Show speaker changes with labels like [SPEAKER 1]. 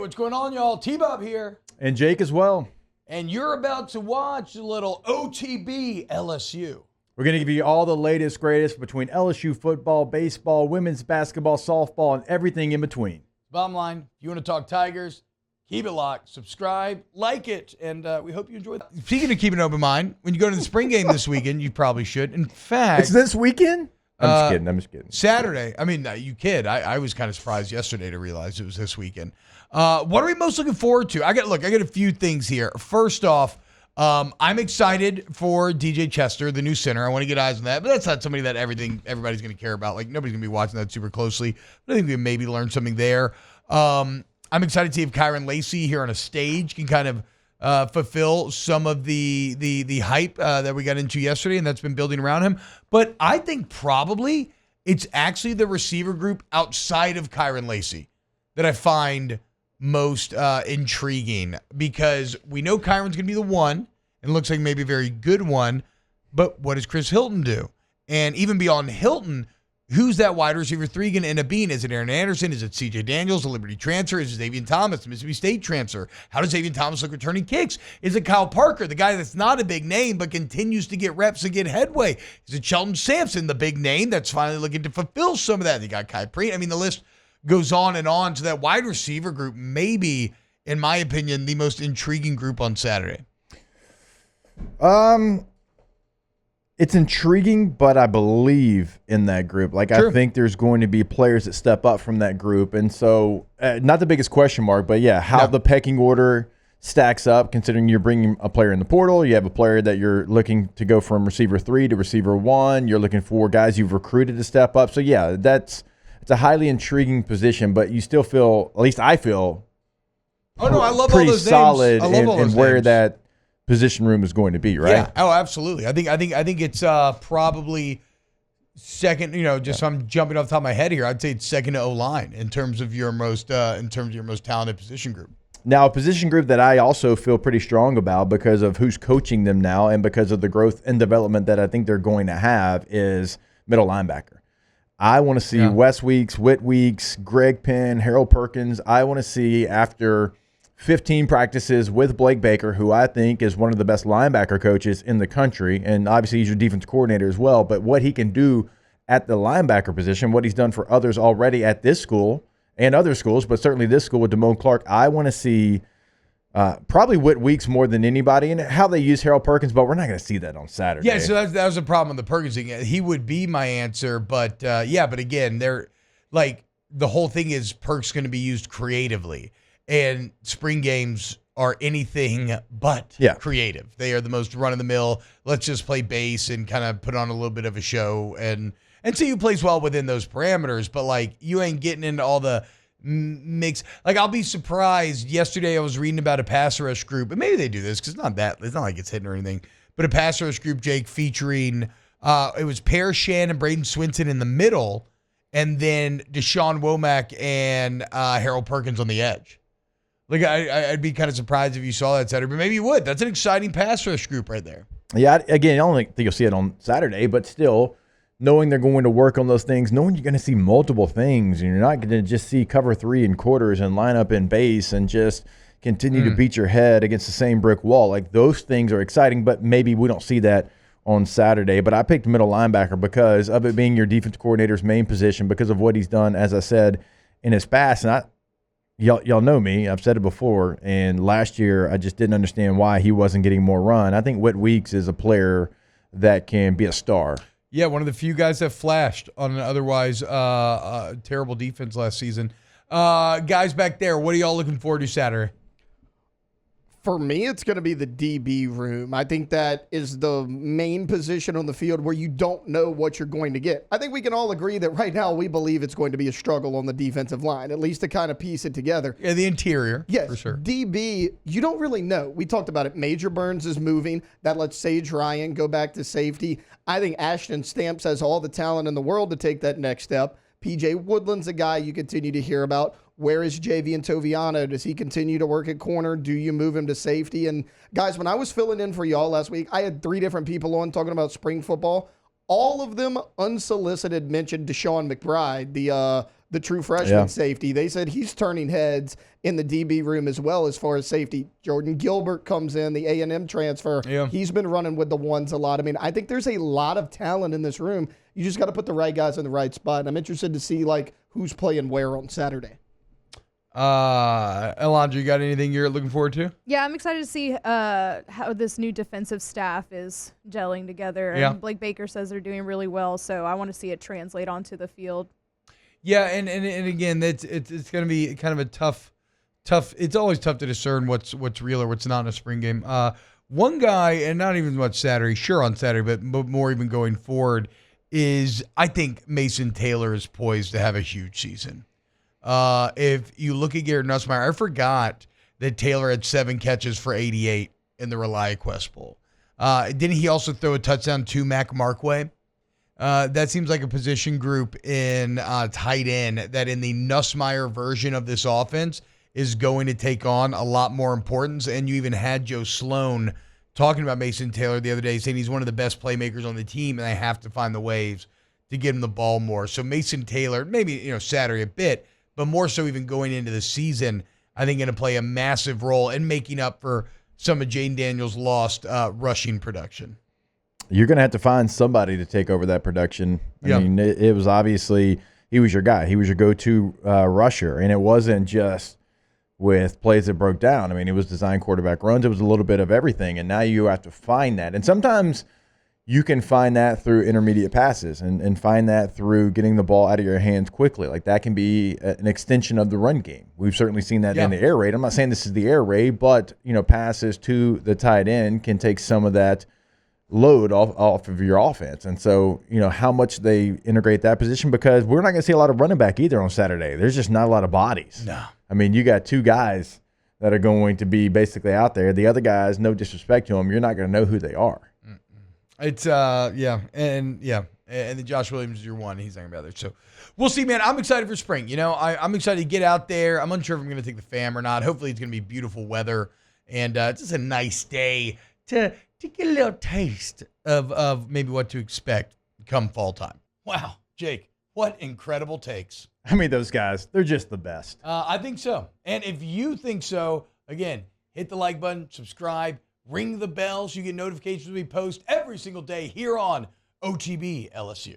[SPEAKER 1] what's going on, y'all? T-Bob here.
[SPEAKER 2] And Jake as well.
[SPEAKER 1] And you're about to watch a little OTB LSU.
[SPEAKER 2] We're going to give you all the latest, greatest between LSU football, baseball, women's basketball, softball, and everything in between.
[SPEAKER 1] Bottom line, if you want to talk Tigers, keep it locked, subscribe, like it, and we hope you enjoy that. Speaking of keeping an open mind, when you go to the spring game this weekend, you probably should. In fact,
[SPEAKER 2] it's this weekend? I'm just kidding.
[SPEAKER 1] Saturday. I mean, you kid. I was kind of surprised yesterday to realize it was this weekend. What are we most looking forward to? I got a few things here. First off, I'm excited for DJ Chester, the new center. I want to get eyes on that, but that's not somebody that everybody's going to care about. Like, nobody's going to be watching that super closely, but I think we can maybe learn something there. I'm excited to see if Kyron Lacey here on a stage can kind of fulfill some of the hype that we got into yesterday, and that's been building around him. But I think probably it's actually the receiver group outside of Kyron Lacey that I find most intriguing, because we know Kyron's going to be the one, and it looks like maybe a very good one, but what does Chris Hilton do? And even beyond Hilton, who's that wide receiver 3 going to end up being? Is it Aaron Anderson? Is it C.J. Daniels, a Liberty transfer? Is it Xavier Thomas, the Mississippi State transfer? How does Xavier Thomas look returning kicks? Is it Kyle Parker, the guy that's not a big name but continues to get reps and get headway? Is it Shelton Sampson, the big name that's finally looking to fulfill some of that? You got Kai Preet. I mean, the list goes on and on. So that wide receiver group may be, in my opinion, the most intriguing group on Saturday.
[SPEAKER 2] It's intriguing, but I believe in that group. Like, sure. I think there's going to be players that step up from that group. And so, not the biggest question mark, but yeah, how the pecking order stacks up, considering you're bringing a player in the portal. You have a player that you're looking to go from receiver 3 to receiver 1. You're looking for guys you've recruited to step up. So, yeah, it's a highly intriguing position, but you still feel, at least I feel,
[SPEAKER 1] I love
[SPEAKER 2] pretty
[SPEAKER 1] all those
[SPEAKER 2] solid
[SPEAKER 1] names.
[SPEAKER 2] in where that position room is going to be, right?
[SPEAKER 1] Yeah. Oh, absolutely. I think it's probably second. Just I'm jumping off the top of my head here. I'd say it's second to O-line in terms of your most talented position group.
[SPEAKER 2] Now, a position group that I also feel pretty strong about because of who's coaching them now and because of the growth and development that I think they're going to have is middle linebacker. I want to see Wes Weeks, Whit Weeks, Greg Penn, Harold Perkins. I want to see, after 15 practices with Blake Baker, who I think is one of the best linebacker coaches in the country, and obviously he's your defense coordinator as well, but what he can do at the linebacker position, what he's done for others already at this school and other schools, but certainly this school with Damone Clark, I want to see probably Whit Weeks more than anybody, and how they use Harold Perkins, but we're not going to see that on Saturday.
[SPEAKER 1] Yeah, so that was a problem with the Perkins thing. He would be my answer, but but again, the whole thing is Perk's going to be used creatively, and spring games are anything but creative. They are the most run-of-the-mill, let's just play base and kind of put on a little bit of a show and see who plays well within those parameters, but you ain't getting into all the mix. I'll be surprised. Yesterday I was reading about a pass rush group, and maybe they do this because it's not like it's hidden or anything, but a pass rush group, Jake, featuring it was Pear Shan and Braden Swinson in the middle, and then Deshaun Womack and Harold Perkins on the edge. I'd be kind of surprised if you saw that Saturday, but maybe you would. That's an exciting pass rush group right there.
[SPEAKER 2] Yeah, again, I don't think you'll see it on Saturday, but still, knowing they're going to work on those things, knowing you're going to see multiple things, and you're not going to just see cover 3 in quarters and line up in base and just continue to beat your head against the same brick wall. Those things are exciting, but maybe we don't see that on Saturday. But I picked middle linebacker because of it being your defense coordinator's main position, because of what he's done, as I said, in his past. And y'all know me. I've said it before. And last year, I just didn't understand why he wasn't getting more run. I think Whit Weeks is a player that can be a star.
[SPEAKER 1] Yeah, one of the few guys that flashed on an otherwise terrible defense last season. Guys back there, what are y'all looking forward to Saturday?
[SPEAKER 3] For me, it's going to be the DB room. I think that is the main position on the field where you don't know what you're going to get. I think we can all agree that right now we believe it's going to be a struggle on the defensive line, at least to kind of piece it together.
[SPEAKER 1] Yeah, the interior,
[SPEAKER 3] yes,
[SPEAKER 1] for sure.
[SPEAKER 3] DB, you don't really know. We talked about it. Major Burns is moving. That lets Sage Ryan go back to safety. I think Ashton Stamps has all the talent in the world to take that next step. P.J. Woodland's a guy you continue to hear about. Where is Javian Toviano? Does he continue to work at corner? Do you move him to safety? And guys, when I was filling in for y'all last week, I had 3 different people on talking about spring football. all of them unsolicited mentioned Deshaun McBride, the true freshman safety. They said he's turning heads in the DB room as well as far as safety. Jordan Gilbert comes in, the A&M transfer.
[SPEAKER 1] Yeah.
[SPEAKER 3] He's been running with the ones a lot. I mean, I think there's a lot of talent in this room. You just got to put the right guys in the right spot. And I'm interested to see like who's playing where on Saturday.
[SPEAKER 1] Alondra, you got anything you're looking forward to?
[SPEAKER 4] Yeah, I'm excited to see how this new defensive staff is gelling together.
[SPEAKER 1] Yeah.
[SPEAKER 4] And Blake Baker says they're doing really well, so I want to see it translate onto the field.
[SPEAKER 1] Yeah, and again, it's going to be kind of a tough. It's always tough to discern what's real or what's not in a spring game. One guy, and not even much Saturday, sure on Saturday, but more even going forward, is I think Mason Taylor is poised to have a huge season. If you look at Garrett Nussmeier, I forgot that Taylor had 7 catches for 88 in the ReliaQuest Bowl. Didn't he also throw a touchdown to Mac Markway? That seems like a position group in tight end that in the Nussmeier version of this offense is going to take on a lot more importance. And you even had Joe Sloan talking about Mason Taylor the other day, saying he's one of the best playmakers on the team, and they have to find the ways to get him the ball more. So Mason Taylor, maybe Saturday a bit, but more so even going into the season, I think going to play a massive role in making up for some of Jaden Daniels' lost rushing production.
[SPEAKER 2] You're going to have to find somebody to take over that production. I mean, it was obviously he was your guy. He was your go-to rusher, and it wasn't just with plays that broke down. I mean, it was design quarterback runs. It was a little bit of everything, and now you have to find that. And sometimes you can find that through intermediate passes and find that through getting the ball out of your hands quickly. Like that can be an extension of the run game. We've certainly seen that in the air raid. I'm not saying this is the air raid, but, passes to the tight end can take some of that load off of your offense. And so, how much they integrate that position, because we're not going to see a lot of running back either on Saturday. There's just not a lot of bodies.
[SPEAKER 1] No.
[SPEAKER 2] I mean, you got 2 guys that are going to be basically out there. The other guys, no disrespect to them, you're not going to know who they are.
[SPEAKER 1] It's and then Josh Williams is your one. He's not gonna be out there, so we'll see, man. I'm excited for spring. I'm excited to get out there. I'm unsure if I'm gonna take the fam or not. Hopefully, it's gonna be beautiful weather and it's just a nice day to get a little taste of maybe what to expect come fall time. Wow, Jake, what incredible takes.
[SPEAKER 2] I mean, those guys, they're just the best.
[SPEAKER 1] I think so. And if you think so, again, hit the like button, subscribe, ring the bell so you get notifications when we post every single day here on OTB LSU.